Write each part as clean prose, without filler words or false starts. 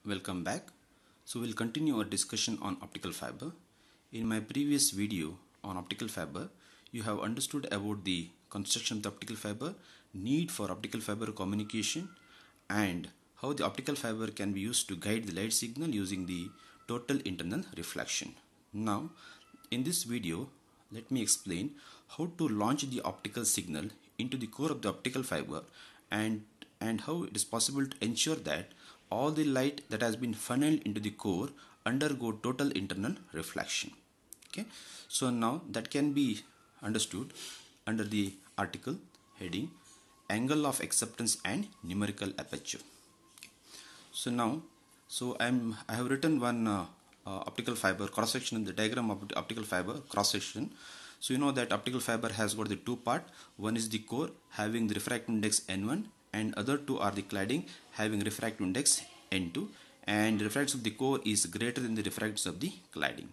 Welcome back. So we'll continue our discussion on optical fiber. In my previous video on optical fiber, you have understood about the construction of the optical fiber, need for optical fiber communication, and how the optical fiber can be used to guide the light signal using the total internal reflection. Now, in this video, let me explain how to launch the optical signal into the core of the optical fiber and how it is possible to ensure that all the light that has been funneled into the core undergo total internal reflection. Okay, so now that can be understood under the article heading angle of acceptance and numerical aperture. Okay. So now, I have written one optical fiber cross section in the diagram of the optical fiber cross section. So you know that optical fiber has got the two part. One is the core having the refractive index N1, and other two are the cladding having refractive index N2, and the refractance of the core is greater than the refractance of the cladding.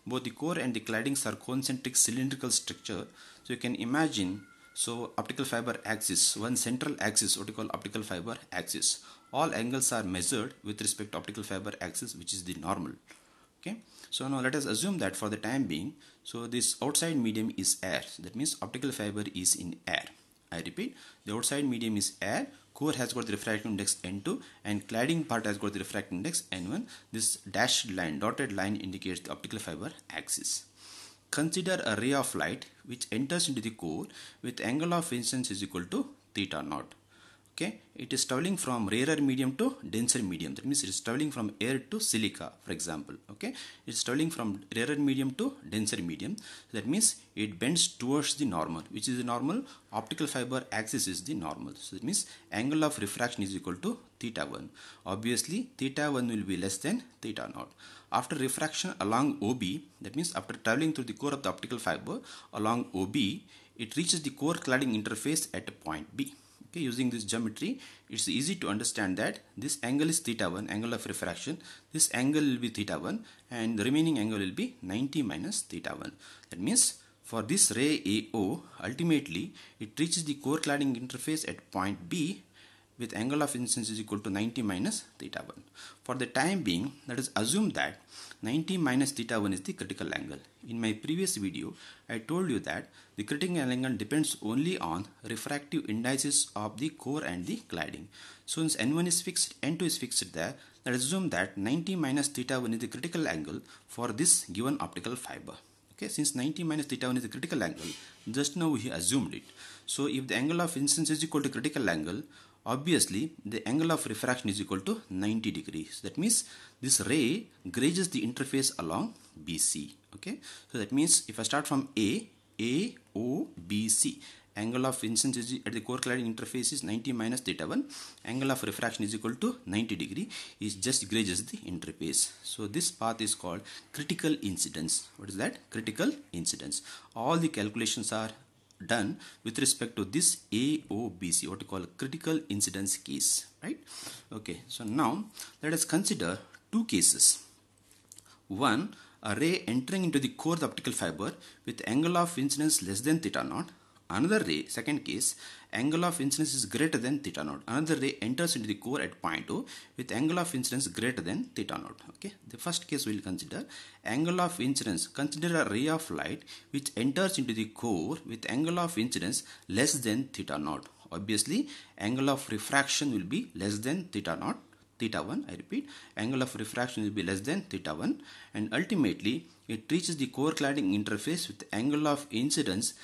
Both the core and the claddings are concentric cylindrical structure. So you can imagine, so optical fiber axis, one central axis, what you call optical fiber axis. All angles are measured with respect to optical fiber axis, which is the normal. Okay, so now let us assume that for the time being, so this outside medium is air. That means optical fiber is in air. I repeat, the outside medium is air, core has got the refractive index N2, and cladding part has got the refractive index N1. This dashed line, dotted line indicates the optical fiber axis. Consider a ray of light which enters into the core with angle of incidence is equal to theta naught. Okay, it is traveling from rarer medium to denser medium. That means it is traveling from air to silica, for example. Okay, it is traveling from rarer medium to denser medium. That means it bends towards the normal. Which is the normal? Optical fiber axis is the normal. So that means angle of refraction is equal to theta 1. Obviously, theta 1 will be less than theta naught. After refraction along OB, that means after traveling through the core of the optical fiber along OB, it reaches the core cladding interface at point B. Okay, using this geometry, it's easy to understand that this angle is theta 1, angle of refraction. This angle will be theta 1, and the remaining angle will be 90 minus theta 1. That means for this ray AO, ultimately it reaches the core cladding interface at point B with angle of incidence is equal to 90 minus theta 1. For the time being, let us assume that 90 minus theta 1 is the critical angle. In my previous video, I told you that the critical angle depends only on refractive indices of the core and the cladding. So since N1 is fixed, N2 is fixed there, let us assume that 90 minus theta 1 is the critical angle for this given optical fiber. Okay, since 90 minus theta 1 is the critical angle, just now we assumed it. So if the angle of incidence is equal to critical angle, obviously the angle of refraction is equal to 90 degrees. That means this ray grazes the interface along BC. Okay, so that means if I start from A, O, B, C, angle of incidence is at the core cladding interface is 90 minus theta 1, angle of refraction is equal to 90 degree, is just grazes the interface. So this path is called critical incidence. What is that? Critical incidence. All the calculations are done with respect to this AOBC, what you call critical incidence case, right? Okay, so now let us consider two cases. One, a ray entering into the core of the optical fiber with angle of incidence less than theta naught. Another ray, second case, angle of incidence is greater than theta naught. Another ray enters into the core at point O with angle of incidence greater than theta naught. Okay, the first case we will consider angle of incidence. Consider a ray of light which enters into the core with angle of incidence less than theta naught. Obviously, angle of refraction will be less than theta naught. Theta 1, I repeat, angle of refraction will be less than theta 1, and ultimately it reaches the core cladding interface with angle of incidence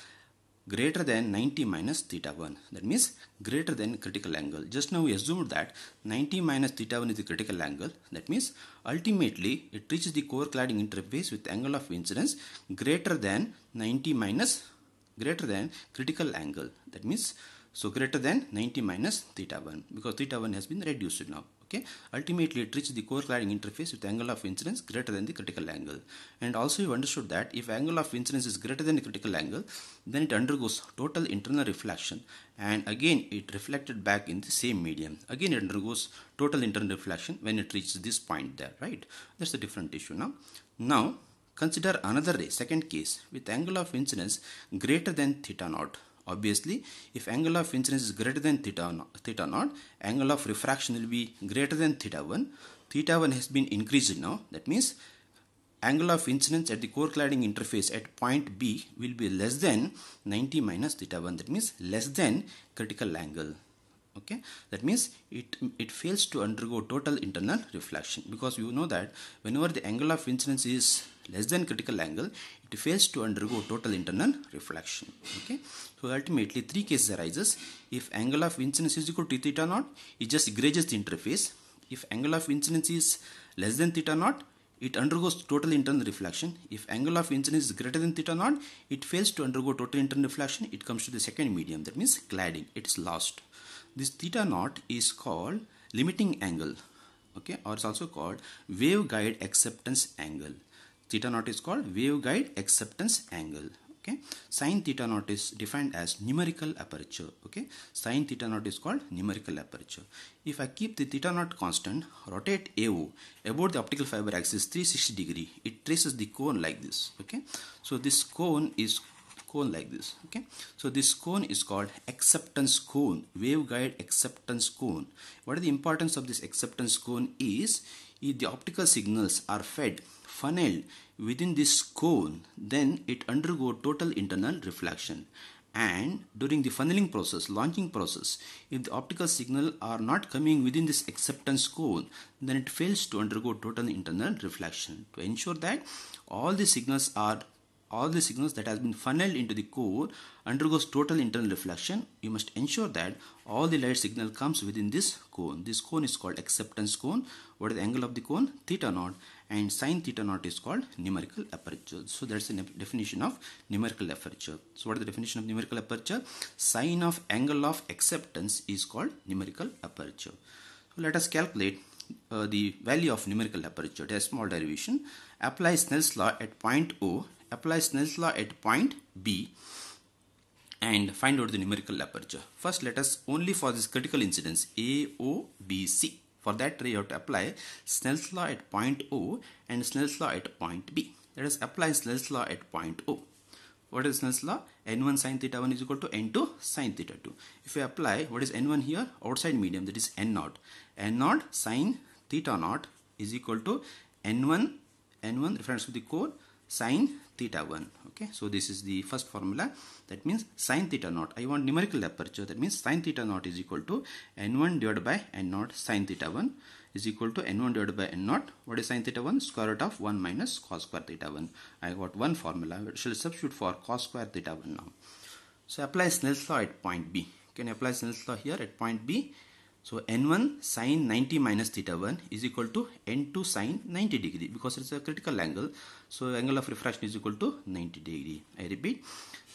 greater than 90 minus theta 1. That means greater than critical angle. Just now we assumed that 90 minus theta 1 is the critical angle. That means ultimately it reaches the core cladding interface with angle of incidence greater than 90 minus greater than critical angle. That means so greater than 90 minus theta 1, because theta 1 has been reduced now. Okay, ultimately it reaches the core cladding interface with angle of incidence greater than the critical angle. And also you understood that if angle of incidence is greater than the critical angle, then it undergoes total internal reflection, and again it reflected back in the same medium. Again it undergoes total internal reflection when it reaches this point there, right? That's a different issue now. Now consider another ray, second case, with angle of incidence greater than theta naught. Obviously, if angle of incidence is greater than theta naught, angle of refraction will be greater than theta 1. Theta 1 has been increased now. That means angle of incidence at the core cladding interface at point B will be less than 90 minus theta 1. That means less than critical angle. Okay, that means it fails to undergo total internal reflection, because you know that whenever the angle of incidence is less than critical angle, it fails to undergo total internal reflection. Okay, so ultimately three cases arises. If angle of incidence is equal to theta naught, it just grazes the interface. If angle of incidence is less than theta naught, it undergoes total internal reflection. If angle of incidence is greater than theta naught, it fails to undergo total internal reflection. It comes to the second medium, that means cladding. It is lost. This theta naught is called limiting angle, okay, or it's also called waveguide acceptance angle. Theta naught is called waveguide acceptance angle. Okay, sin theta naught is defined as numerical aperture. Okay, sin theta naught is called numerical aperture. If I keep the theta naught constant, rotate AO about the optical fiber axis 360 degree, it traces the cone like this. Okay, so this cone is like this. Okay, so this cone is called acceptance cone, waveguide acceptance cone. What is the importance of this acceptance cone is, if the optical signals are funneled within this cone, then it undergo total internal reflection. And during the funneling process, launching process, if the optical signal are not coming within this acceptance cone, then it fails to undergo total internal reflection. To ensure that all the signals that has been funneled into the core undergoes total internal reflection, you must ensure that all the light signal comes within this cone. This cone is called acceptance cone. What is the angle of the cone? Theta naught. And sin theta naught is called numerical aperture. So that's the definition of numerical aperture. So what is the definition of numerical aperture? Sign of angle of acceptance is called numerical aperture. So let us calculate the value of numerical aperture. There is a small derivation. Apply Snell's law at point O. Apply Snell's law at point B and find out the numerical aperture. First, let us only for this critical incidence AOBC. For that, you have to apply Snell's law at point O and Snell's law at point B. Let us apply Snell's law at point O. What is Snell's law? N1 sin theta 1 is equal to N2 sin theta 2. If we apply, what is N1 here? Outside medium, that is N0. N0 sin theta naught is equal to N1 reference to the core sin theta 1. Okay, so this is the first formula. That means sin theta naught. I want numerical aperture. That means sin theta naught is equal to N1 divided by N0 sin theta 1 is equal to N1 divided by N0. What is sin theta 1? Square root of 1 minus cos square theta 1. I got one formula. We shall substitute for cos square theta 1 now. So apply Snell's law at point B. Can you apply Snell's law here at point B? So N1 sin 90 minus theta 1 is equal to N2 sin 90 degree, because it's a critical angle. So angle of refraction is equal to 90 degree. I repeat,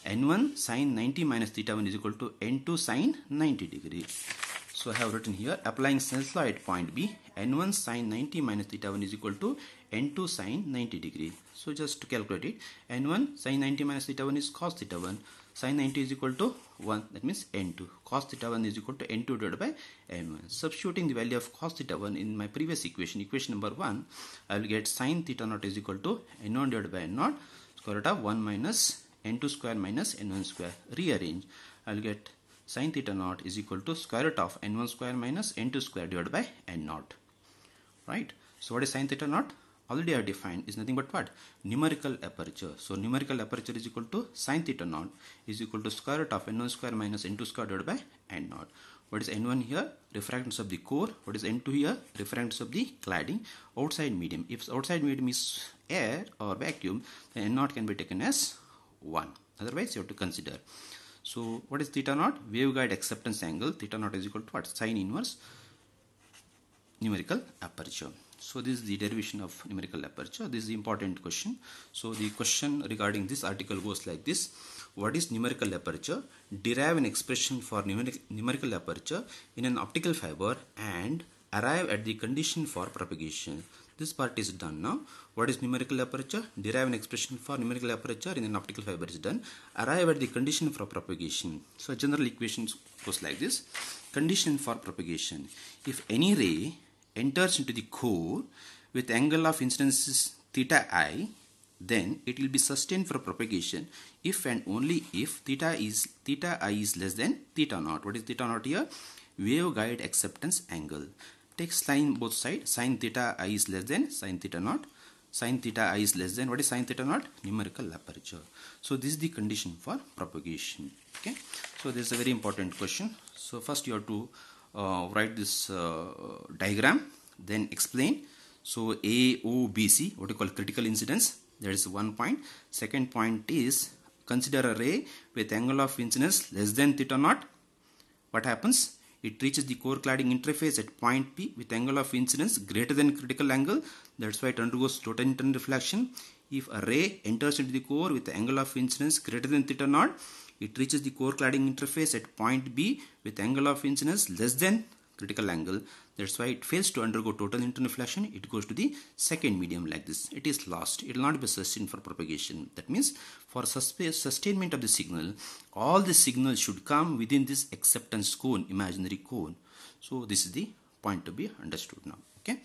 N1 sin 90 minus theta 1 is equal to N2 sin 90 degree. So I have written here, applying Snell's law at point B, N1 sin 90 minus theta 1 is equal to N2 sin 90 degree. So just to calculate it, N1 sin 90 minus theta 1 is cos theta 1. Sin 90 is equal to 1, that means N2. Cos theta 1 is equal to N2 divided by N1. Substituting the value of cos theta 1 in my previous equation, equation number 1, I will get sin theta naught is equal to N1 divided by N0, square root of 1 minus N2 square minus N1 square. Rearrange, I will get sin theta naught is equal to square root of N1 square minus N2 square divided by N0. Right? So what is sin theta naught? Already I have defined, is nothing but what? Numerical aperture. So numerical aperture is equal to sin theta naught is equal to square root of N1 square minus N2 square divided by N0. What is N1 here? Refractance of the core. What is N2 here? Refractance of the cladding. Outside medium. If outside medium is air or vacuum, then N0 can be taken as 1. Otherwise you have to consider. So what is theta naught? Waveguide acceptance angle. Theta naught is equal to what? Sin inverse numerical aperture. So this is the derivation of numerical aperture. This is the important question. So the question regarding this article goes like this. What is numerical aperture? Derive an expression for numerical aperture in an optical fiber and arrive at the condition for propagation. This part is done now. What is numerical aperture? Derive an expression for numerical aperture in an optical fiber is done. Arrive at the condition for propagation. So general equation goes like this. Condition for propagation. If any ray enters into the core with angle of incidence theta I then it will be sustained for propagation if and only if theta I is less than theta naught. What is theta naught here? Waveguide acceptance angle. Take sine both sides. Sin theta I is less than sin theta naught. Sin theta I is less than, what is sin theta naught? Numerical aperture. So this is the condition for propagation. Okay. So this is a very important question. So first you have to write this diagram, then explain. So A, O, B, C, what you call critical incidence. That is one point. Second point is consider a ray with angle of incidence less than theta naught. What happens? It reaches the core cladding interface at point P with angle of incidence greater than critical angle. That's why it undergoes total internal reflection. If a ray enters into the core with the angle of incidence greater than theta naught, it reaches the core cladding interface at point B with angle of incidence less than critical angle. That's why it fails to undergo total internal reflection. It goes to the second medium like this. It is lost. It will not be sustained for propagation. That means for sustainment of the signal, all the signals should come within this acceptance cone, imaginary cone. So this is the point to be understood now. Okay.